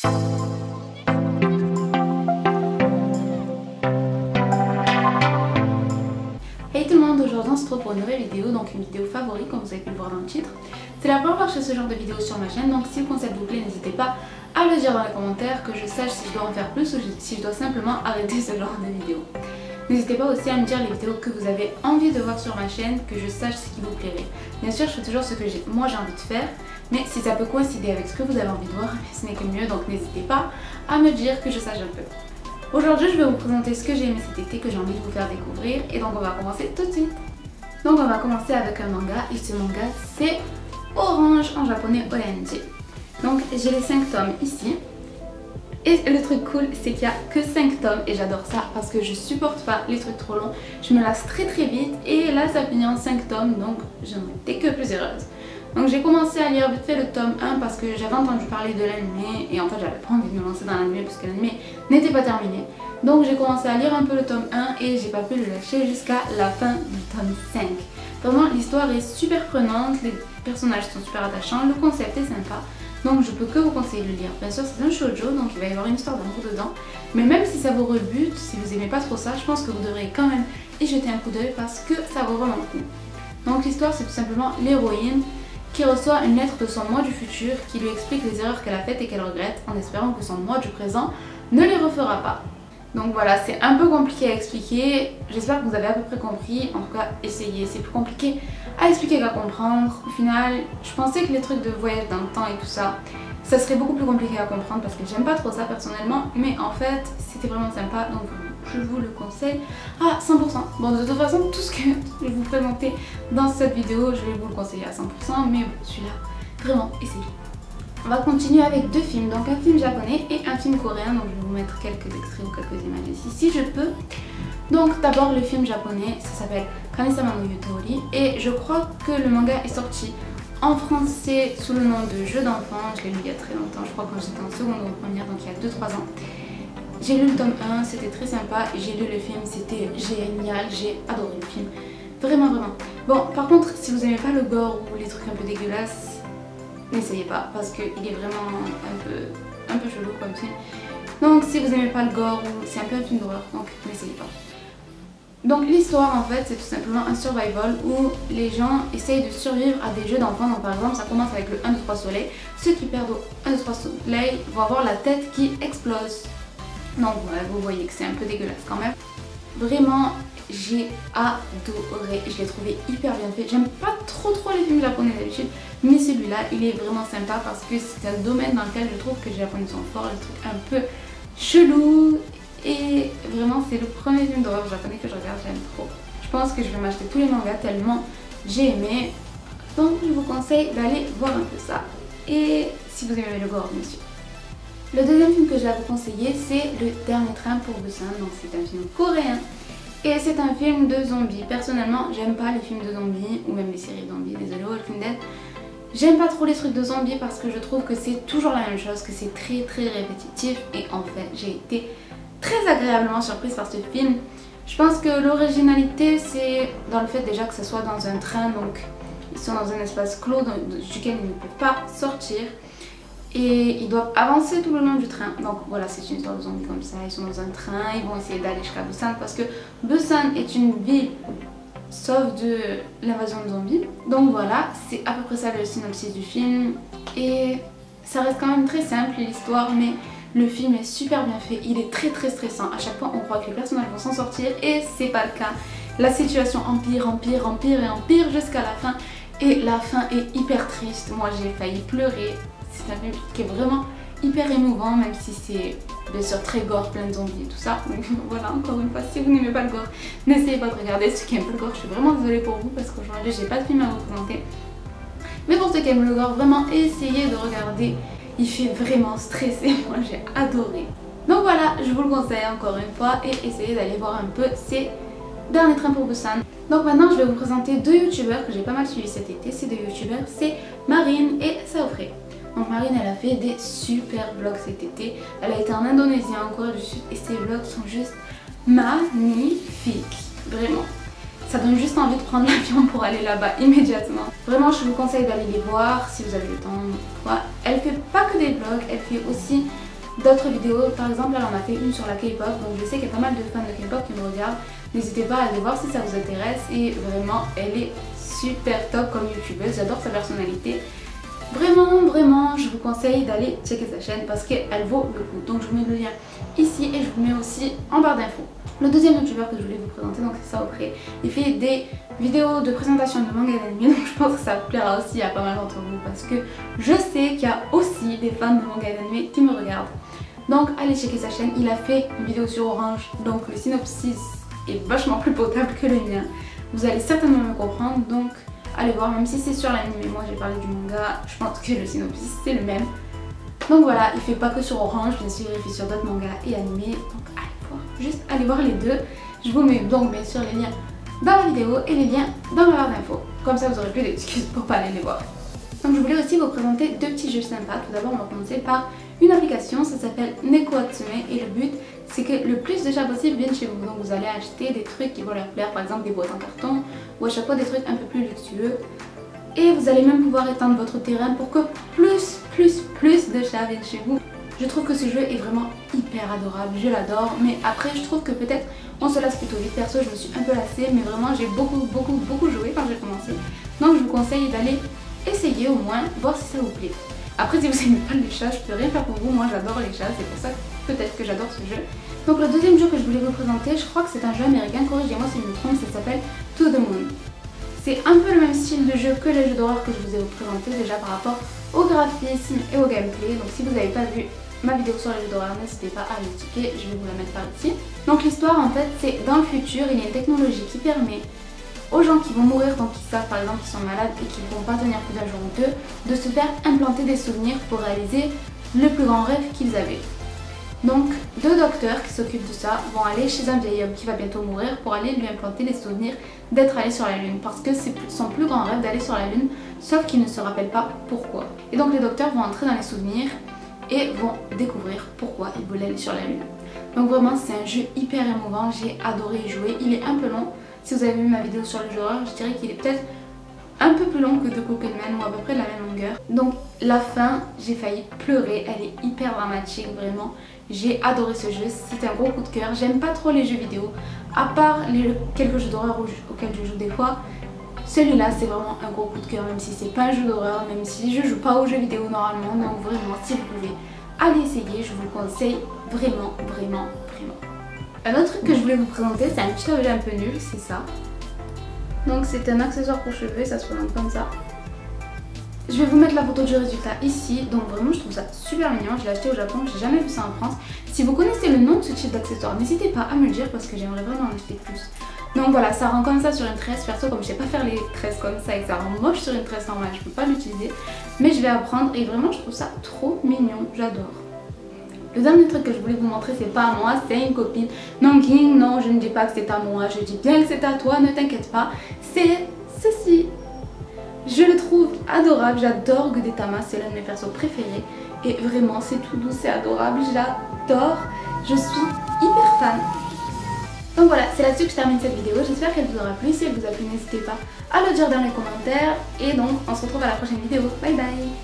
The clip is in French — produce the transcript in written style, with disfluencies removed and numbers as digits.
Hey tout le monde, aujourd'hui on se retrouve pour une nouvelle vidéo, donc une vidéo favorite comme vous avez pu le voir dans le titre. C'est la première fois que je fais ce genre de vidéo sur ma chaîne, donc si le concept vous plaît, n'hésitez pas à le dire dans les commentaires, que je sache si je dois en faire plus ou si je dois simplement arrêter ce genre de vidéo. N'hésitez pas aussi à me dire les vidéos que vous avez envie de voir sur ma chaîne, que je sache ce qui vous plairait. Bien sûr, je fais toujours ce que moi j'ai envie de faire, mais si ça peut coïncider avec ce que vous avez envie de voir, ce n'est que mieux, donc n'hésitez pas à me dire que je sache un peu. Aujourd'hui, je vais vous présenter ce que j'ai aimé cet été, que j'ai envie de vous faire découvrir, et donc on va commencer tout de suite. Donc on va commencer avec un manga, et ce manga c'est Orange, en japonais ONG. Donc j'ai les 5 tomes ici. Et le truc cool, c'est qu'il n'y a que 5 tomes et j'adore ça parce que je supporte pas les trucs trop longs. Je me lasse très vite et là ça finit en 5 tomes, donc j'en étais que plus heureuse. Donc j'ai commencé à lire vite fait le tome 1 parce que j'avais entendu parler de l'anime et en fait j'avais pas envie de me lancer dans l'anime parce que l'anime n'était pas terminé. Donc j'ai commencé à lire un peu le tome 1 et j'ai pas pu le lâcher jusqu'à la fin du tome 5. Vraiment l'histoire est super prenante, les personnages sont super attachants, le concept est sympa. Donc je peux que vous conseiller de le lire. Bien sûr c'est un shoujo, donc il va y avoir une histoire d'amour dedans. Mais même si ça vous rebute, si vous aimez pas trop ça, je pense que vous devrez quand même y jeter un coup d'œil parce que ça vaut vraiment le coup. Donc l'histoire c'est tout simplement l'héroïne qui reçoit une lettre de son moi du futur qui lui explique les erreurs qu'elle a faites et qu'elle regrette en espérant que son moi du présent ne les refera pas. Donc voilà, c'est un peu compliqué à expliquer, j'espère que vous avez à peu près compris, en tout cas essayez, c'est plus compliqué à expliquer qu'à comprendre. Au final, je pensais que les trucs de voyage dans le temps et tout ça, ça serait beaucoup plus compliqué à comprendre parce que j'aime pas trop ça personnellement, mais en fait c'était vraiment sympa, donc je vous le conseille à 100%. Bon, de toute façon, tout ce que je vais vous présenter dans cette vidéo, je vais vous le conseiller à 100%, mais bon, celui-là, vraiment, essayez. On va continuer avec 2 films, donc un film japonais et un film coréen, donc je vais vous mettre quelques extraits ou quelques images ici si je peux. Donc d'abord le film japonais, ça s'appelle Kami-sama no Yutori et je crois que le manga est sorti en français sous le nom de Jeu d'enfant, je l'ai lu il y a très longtemps, je crois quand j'étais en seconde ou en première, donc il y a 2-3 ans. J'ai lu le tome 1, c'était très sympa, j'ai lu le film, c'était génial, j'ai adoré le film, vraiment. Bon par contre si vous aimez pas le gore ou les trucs un peu dégueulasses, n'essayez pas parce qu'il est vraiment un peu chelou comme film. Donc si vous aimez pas le gore, c'est un peu un film d'horreur, donc n'essayez pas. Donc l'histoire en fait c'est tout simplement un survival où les gens essayent de survivre à des jeux d'enfants. Donc par exemple ça commence avec le 1, 2, 3 soleil. Ceux qui perdent au 1, 2, 3 soleil vont avoir la tête qui explose. Donc voilà, vous voyez que c'est un peu dégueulasse quand même. Vraiment j'ai adoré, je l'ai trouvé hyper bien fait. J'aime pas trop les films japonais d'habitude, mais celui-là il est vraiment sympa parce que c'est un domaine dans lequel je trouve que les japonais sont forts, les trucs un peu chelous. Et vraiment c'est le premier film d'horreur japonais que je regarde, j'aime trop. Je pense que je vais m'acheter tous les mangas tellement j'ai aimé. Donc je vous conseille d'aller voir un peu ça. Et si vous aimez le gore bien sûr. Le deuxième film que je vais vous conseiller c'est Le Dernier Train pour Busan. Donc c'est un film coréen. Et c'est un film de zombies. Personnellement j'aime pas les films de zombies ou même les séries de zombies, désolé Walking Dead. J'aime pas trop les trucs de zombies parce que je trouve que c'est toujours la même chose, que c'est très répétitif. Et en fait j'ai été très agréablement surprise par ce film. Je pense que l'originalité c'est dans le fait déjà que ce soit dans un train, donc ils sont dans un espace clos duquel ils ne peuvent pas sortir et ils doivent avancer tout le long du train. Donc voilà, c'est une histoire de zombies comme ça, ils sont dans un train, ils vont essayer d'aller jusqu'à Busan parce que Busan est une ville sauf de l'invasion de zombies. Donc voilà, c'est à peu près ça le synopsis du film et ça reste quand même très simple l'histoire, mais le film est super bien fait, il est très stressant. À chaque fois on croit que les personnages vont s'en sortir et c'est pas le cas. La situation empire jusqu'à la fin et la fin est hyper triste. Moi j'ai failli pleurer. C'est un film qui est vraiment hyper émouvant même si c'est bien sûr très gore, plein de zombies et tout ça. Donc voilà, encore une fois, si vous n'aimez pas le gore, n'essayez pas de regarder. Ceux qui aiment pas le gore, je suis vraiment désolée pour vous parce qu'aujourd'hui j'ai pas de film à vous présenter. Mais pour ceux qui aiment le gore, vraiment essayez de regarder. Il fait vraiment stresser, moi j'ai adoré. Donc voilà, je vous le conseille encore une fois et essayez d'aller voir un peu ces Derniers Trains pour Busan. Donc maintenant je vais vous présenter 2 youtubeurs que j'ai pas mal suivis cet été. Ces 2 youtubeurs c'est Marine et Saofré. Donc Marine elle a fait des super vlogs cet été. Elle a été en Indonésie, en Corée du Sud et ses vlogs sont juste magnifiques. Vraiment. Ça donne juste envie de prendre l'avion pour aller là-bas immédiatement. Vraiment je vous conseille d'aller les voir si vous avez le temps. Ouais. Elle fait pas que des vlogs, elle fait aussi d'autres vidéos. Par exemple, elle en a fait une sur la K-pop, donc je sais qu'il y a pas mal de fans de K-pop qui me regardent. N'hésitez pas à aller voir si ça vous intéresse et vraiment, elle est super top comme youtubeuse, j'adore sa personnalité. Vraiment, je vous conseille d'aller checker sa chaîne parce qu'elle vaut le coup. Donc je vous mets le lien ici et je vous mets aussi en barre d'infos. Le deuxième youtubeur que je voulais vous présenter, donc c'est Saopré. Il fait des vidéos de présentation de manga et d'anime, donc je pense que ça plaira aussi à pas mal d'entre vous parce que je sais qu'il y a aussi des fans de manga et d'anime qui me regardent. Donc allez checker sa chaîne, il a fait une vidéo sur Orange, donc le synopsis est vachement plus potable que le mien. Vous allez certainement me comprendre, donc allez voir, même si c'est sur l'anime, mais moi j'ai parlé du manga, je pense que le synopsis c'est le même. Donc voilà, il fait pas que sur Orange, bien sûr, il fait sur d'autres mangas et animés, donc allez voir, juste allez voir les deux. Je vous mets donc bien sûr les liens dans la vidéo et les liens dans la barre d'infos, comme ça vous aurez plus d'excuses pour pas aller les voir. Donc je voulais aussi vous présenter deux petits jeux sympas. Tout d'abord on va commencer par une application, ça s'appelle Neko Atsume et le but c'est que le plus de chats possible viennent chez vous. Donc vous allez acheter des trucs qui vont leur plaire, par exemple des boîtes en carton ou à chaque fois des trucs un peu plus luxueux. Et vous allez même pouvoir étendre votre terrain pour que plus de chats viennent chez vous. Je trouve que ce jeu est vraiment hyper adorable, je l'adore, mais après je trouve que peut-être on se lasse plutôt vite. Perso je me suis un peu lassée, mais vraiment j'ai beaucoup joué quand j'ai commencé. Donc je vous conseille d'aller essayer au moins, voir si ça vous plaît. Après si vous n'aimez pas les chats, je peux rien faire pour vous, moi j'adore les chats, c'est pour ça peut-être que j'adore ce jeu. Donc le deuxième jeu que je voulais vous présenter, je crois que c'est un jeu américain, corrigez-moi si je me trompe, ça s'appelle To the Moon. C'est un peu le même style de jeu que les jeux d'horreur que je vous ai présenté déjà par rapport au graphisme et au gameplay. Donc si vous n'avez pas vu ma vidéo sur les jeux d'horreur, n'hésitez pas à le checker, je vais vous la mettre par ici. Donc l'histoire en fait c'est dans le futur, il y a une technologie qui permet aux gens qui vont mourir, donc qui savent par exemple qu'ils sont malades et qui ne vont pas tenir plus d'un jour ou deux, de se faire implanter des souvenirs pour réaliser le plus grand rêve qu'ils avaient. Donc deux docteurs qui s'occupent de ça vont aller chez un vieil homme qui va bientôt mourir pour aller lui implanter les souvenirs d'être allé sur la lune, parce que c'est son plus grand rêve d'aller sur la lune, sauf qu'il ne se rappelle pas pourquoi. Et donc les docteurs vont entrer dans les souvenirs et vont découvrir pourquoi ils voulaient aller sur la lune. Donc vraiment c'est un jeu hyper émouvant, j'ai adoré y jouer, il est un peu long. Si vous avez vu ma vidéo sur le jeu d'horreur, je dirais qu'il est peut-être un peu plus long que The Cookieman ou à peu près de la même longueur. Donc la fin, j'ai failli pleurer, elle est hyper dramatique vraiment. J'ai adoré ce jeu, c'est un gros coup de cœur. J'aime pas trop les jeux vidéo, à part quelques jeux d'horreur auxquels je joue des fois. Celui-là c'est vraiment un gros coup de cœur, même si c'est pas un jeu d'horreur, même si je joue pas aux jeux vidéo normalement. Donc vraiment, si vous pouvez, allez essayer, je vous le conseille vraiment. Un autre truc que je voulais vous présenter, c'est un petit objet un peu nul, c'est ça. Donc c'est un accessoire pour cheveux, ça se présente comme ça. Je vais vous mettre la photo du résultat ici, donc vraiment je trouve ça super mignon, je l'ai acheté au Japon, j'ai jamais vu ça en France. Si vous connaissez le nom de ce type d'accessoire, n'hésitez pas à me le dire parce que j'aimerais vraiment en acheter plus. Donc voilà, ça rend comme ça sur une tresse, perso comme je sais pas faire les tresses comme ça et que ça rend moche sur une tresse normale, je peux pas l'utiliser. Mais je vais apprendre et vraiment je trouve ça trop mignon, j'adore. Le dernier truc que je voulais vous montrer, c'est pas à moi, c'est une copine. Non King, non, je ne dis pas que c'est à moi, je dis bien que c'est à toi, ne t'inquiète pas. C'est ceci. Je le trouve adorable, j'adore Gudetama, c'est l'un de mes persos préférés. Et vraiment, c'est tout doux, c'est adorable, j'adore. Je suis hyper fan. Donc voilà, c'est là-dessus que je termine cette vidéo. J'espère qu'elle vous aura plu. Si elle vous a plu, n'hésitez pas à le dire dans les commentaires. Et donc, on se retrouve à la prochaine vidéo. Bye bye!